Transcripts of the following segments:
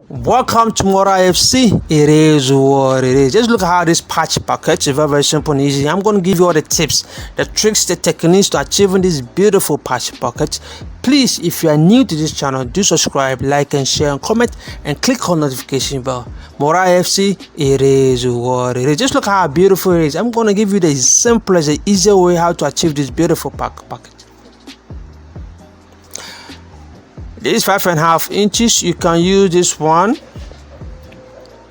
Welcome to Mora FC. It is what it is. Just look at how this patch pocket is very simple and easy. I'm going to give you all the tips, the tricks, the techniques to achieving this beautiful patch pocket. Please, if you are new to this channel, do subscribe, like and share and comment and click on notification bell. Mora FC, it is what it is. Just look at how beautiful it is. I'm going to give you the simplest, the easier way how to achieve this beautiful pocket. This is 5.5 inches. You can use this one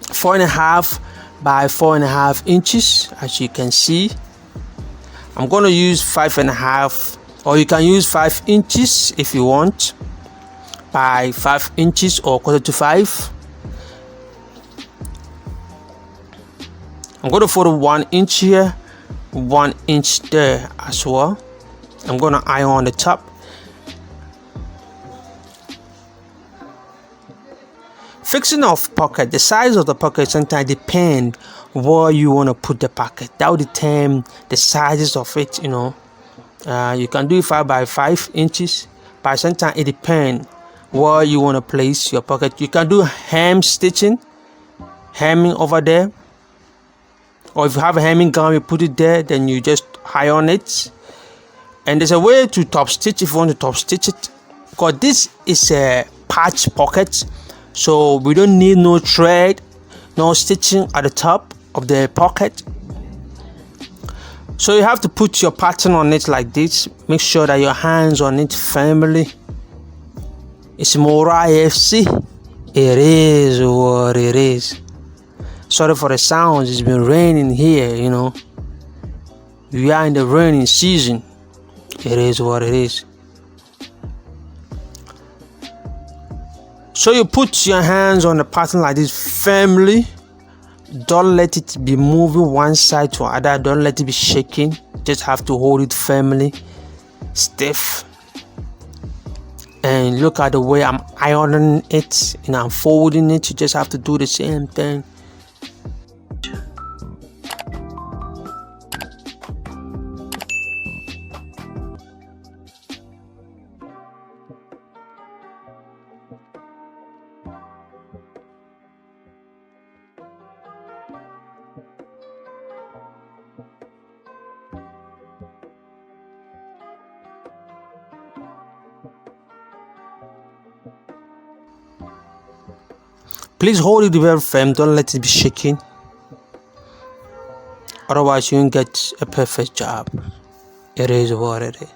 4.5 by 4.5 inches, as you can see. I'm going to use 5.5, or you can use 5 inches if you want, by 5 inches or 4:5. I'm going to fold 1 inch here, 1 inch there as well. I'm going to iron on the top. Fixing of pocket, the size of the pocket sometimes depend where you want to put the pocket. That will determine the sizes of it. You can do 5 by 5 inches, but sometimes it depends where you want to place your pocket. You can do hemming over there, or if you have a hemming gun, you put it there, then you just iron it. And there's a way to top stitch if you want to top stitch it, because this is a patch pocket. So we don't need no thread, no stitching at the top of the pocket. So you have to put your pattern on it like this. Make sure that your hands on it firmly. It's Mora FC. It is what it is. Sorry for the sounds. It's been raining here, We are in the raining season. It is what it is. So you put your hands on the pattern like this firmly. Don't let it be moving one side to other. Don't let it be shaking. Just have to hold it firmly, stiff. And look at the way I'm ironing it and I'm folding it. You just have to do the same thing. Please hold it very firm, don't let it be shaking. Otherwise you won't get a perfect job. It is what it is.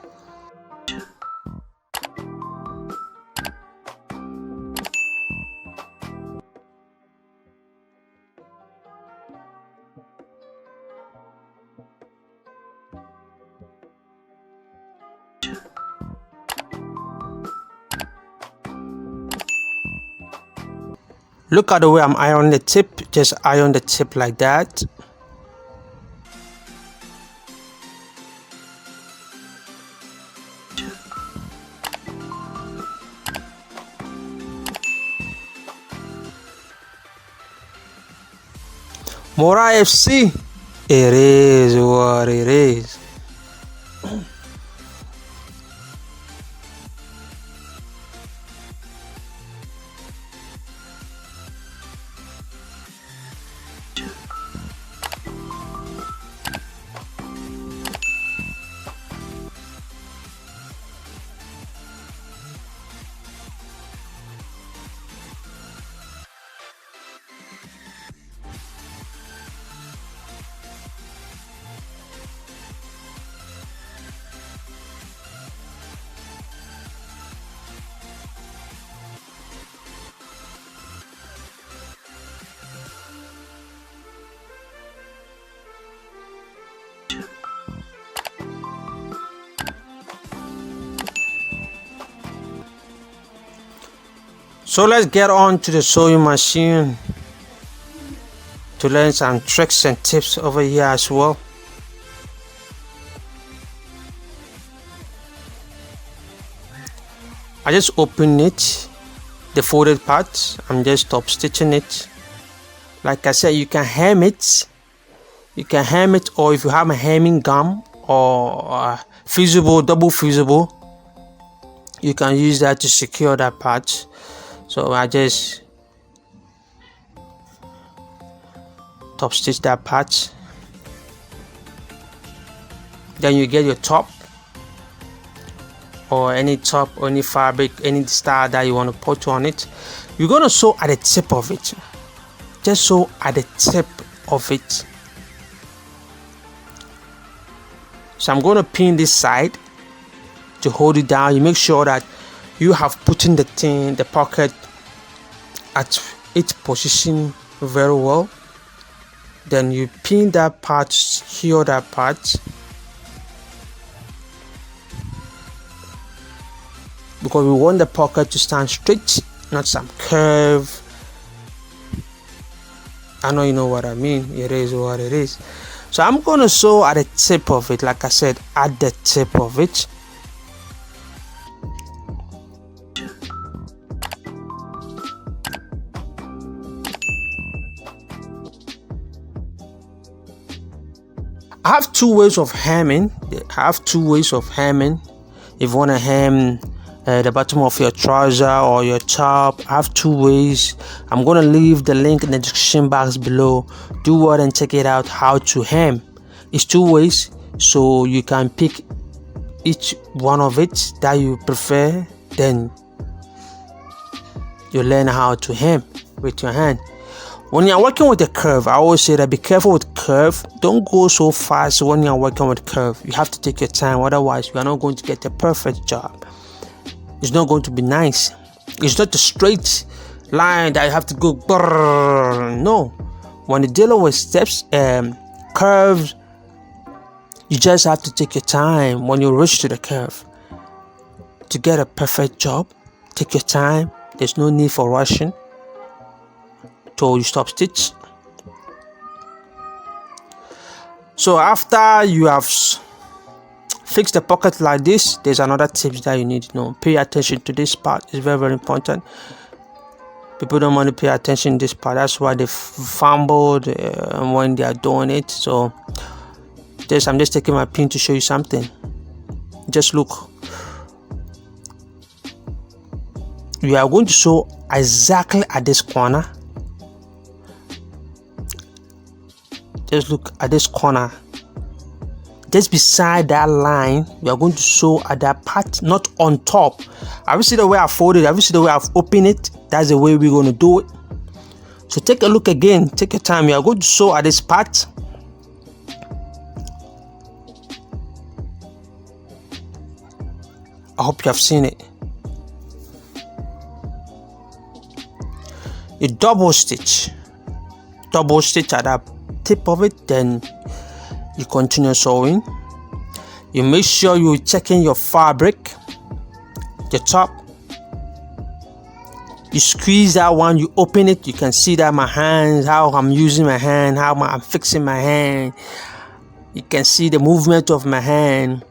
Look at the way I'm ironing the tip. Just iron the tip like that. Mora FC. It is what it is. So let's get on to the sewing machine to learn some tricks and tips over here as well. I just open it, the folded part. I'm just top stitching it. Like I said, you can hem it. Or if you have a hemming gum or double fusible, you can use that to secure that part. So I just top stitch that part. Then you get your top, or any top, or any fabric, any style that you want to put on it. You're going to sew at the tip of it. Just sew at the tip of it. So I'm going to pin this side to hold it down. You make sure that you have put in the pocket at its position very well. Then you pin that part, secure that part, because we want the pocket to stand straight, not some curve. I know you know what I mean. It is what it is. So I'm going to sew at the tip of it, like I said, at the tip of it. I have two ways of hemming. If you want to hem the bottom of your trouser or your top, I have two ways. I'm going to leave the link in the description box below. Do what and check it out how to hem. It's two ways, so you can pick each one of it that you prefer. Then you learn how to hem with your hand. When you're working with a curve, I always say that be careful with curve. Don't go so fast when you're working with curve. You have to take your time, otherwise you are not going to get a perfect job. It's not going to be nice. It's not a straight line that you have to go brrr. No. When you're dealing with steps, curves, you just have to take your time when you reach to the curve. To get a perfect job, take your time. There's no need for rushing till you stop stitch. So after you have fixed the pocket like this, there's another tip that you need to know. Pay attention to this part. It's very, very important. People don't want to pay attention to this part. That's why they fumbled when they are doing it. So I'm just taking my pin to show you something. Just look. You are going to sew exactly at this corner. Just look at this corner. Just beside that line, we are going to sew at that part, not on top. Have you seen the way I folded it? Have you seen the way I've opened it? That's the way we're going to do it. So take a look again. Take your time. You are going to sew at this part. I hope you have seen it. You double stitch at that tip of it, then you continue sewing. You make sure you're checking your fabric, your top. You squeeze that one, you open it. You can see that my hands, how I'm using my hand, how I'm fixing my hand. You can see the movement of my hand.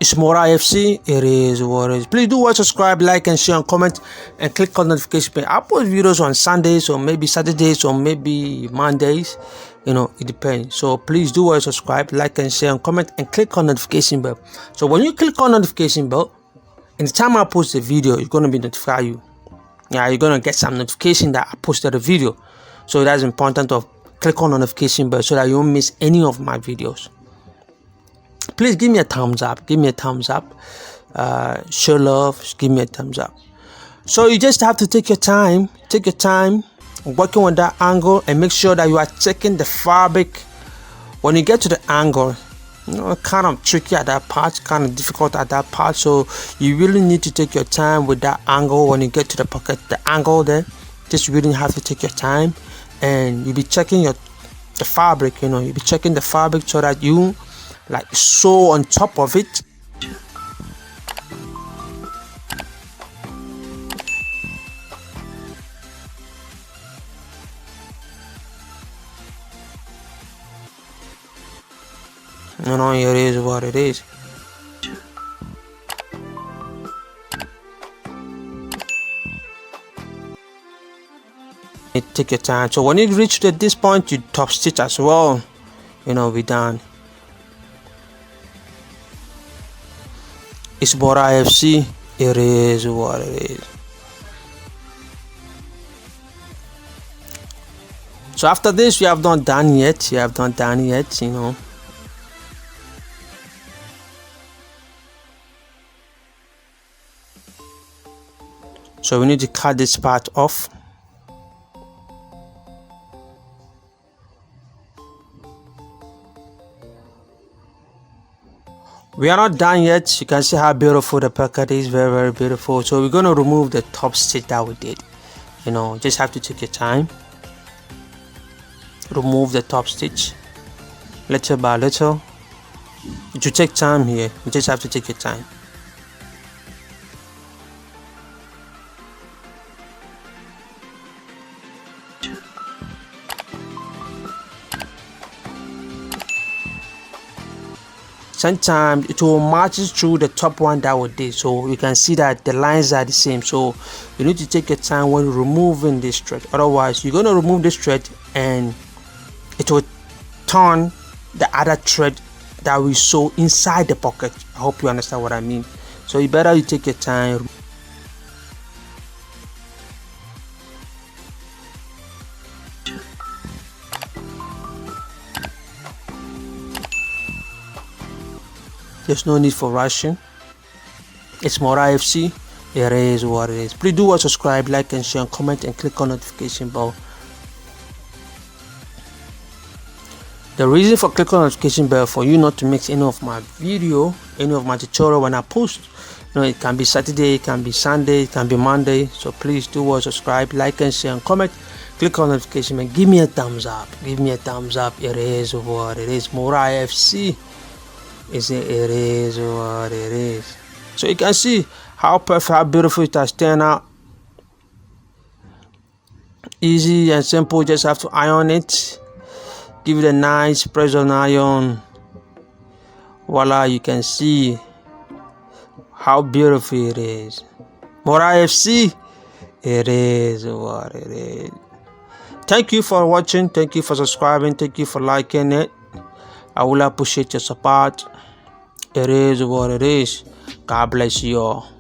It's more IFC. It is what it is. Please do watch, subscribe, like, and share, and comment, and click on notification bell. I post videos on Sundays, or maybe Saturdays, or maybe Mondays. You know, it depends. So please do watch, subscribe, like, and share, and comment, and click on notification bell. So when you click on notification bell, in the time I post the video, it's going to be notify you. Yeah, you're going to get some notification that I posted a video. So that's important to click on notification bell so that you won't miss any of my videos. Please give me a thumbs up. Show love. Give me a thumbs up. So you just have to take your time working with that angle, and make sure that you are checking the fabric. When you get to the angle, you know, kind of tricky at that part, kind of difficult at that part. So you really need to take your time with that angle. When you get to the pocket, the angle there, just really have to take your time, and you'll be checking the fabric. You know, you'll be checking the fabric so that you like sew on top of it. You know, it is what it is. Take your time. So when you reach to this point, you top stitch as well. You know, we're done. It's Bora FC. It is what it is. So after this, you have not done yet. You know. So we need to cut this part off. We are not done yet. You can see how beautiful the pocket is. Very, very beautiful. So we're going to remove the top stitch that we did. You know, just have to take your time. Remove the top stitch little by little. It will take time here. You just have to take your time. Sometimes it will match through the top one that we did, so you can see that the lines are the same. So you need to take your time when removing this thread, otherwise you're going to remove this thread and it will turn the other thread that we sew inside the pocket. I hope you understand what I mean. So you better take your time. There's no need for rushing. It's Mora FC. It is what it is. Please do subscribe, like and share, and comment, and click on notification bell. The reason for click on notification bell for you not to miss any of my video, any of my tutorial when I post. You know, it can be Saturday, it can be Sunday, it can be Monday. So please do subscribe, like and share, and comment. Click on notification and give me a thumbs up. Give me a thumbs up. It is what it is. Mora FC. It is what it is. So you can see how perfect, how beautiful it has turned out. Easy and simple. Just have to iron it. Give it a nice press on iron. Voila, you can see how beautiful it is. Mora FC. It is what it is. Thank you for watching. Thank you for subscribing. Thank you for liking it. I will appreciate your support. It is what it is. God bless you all.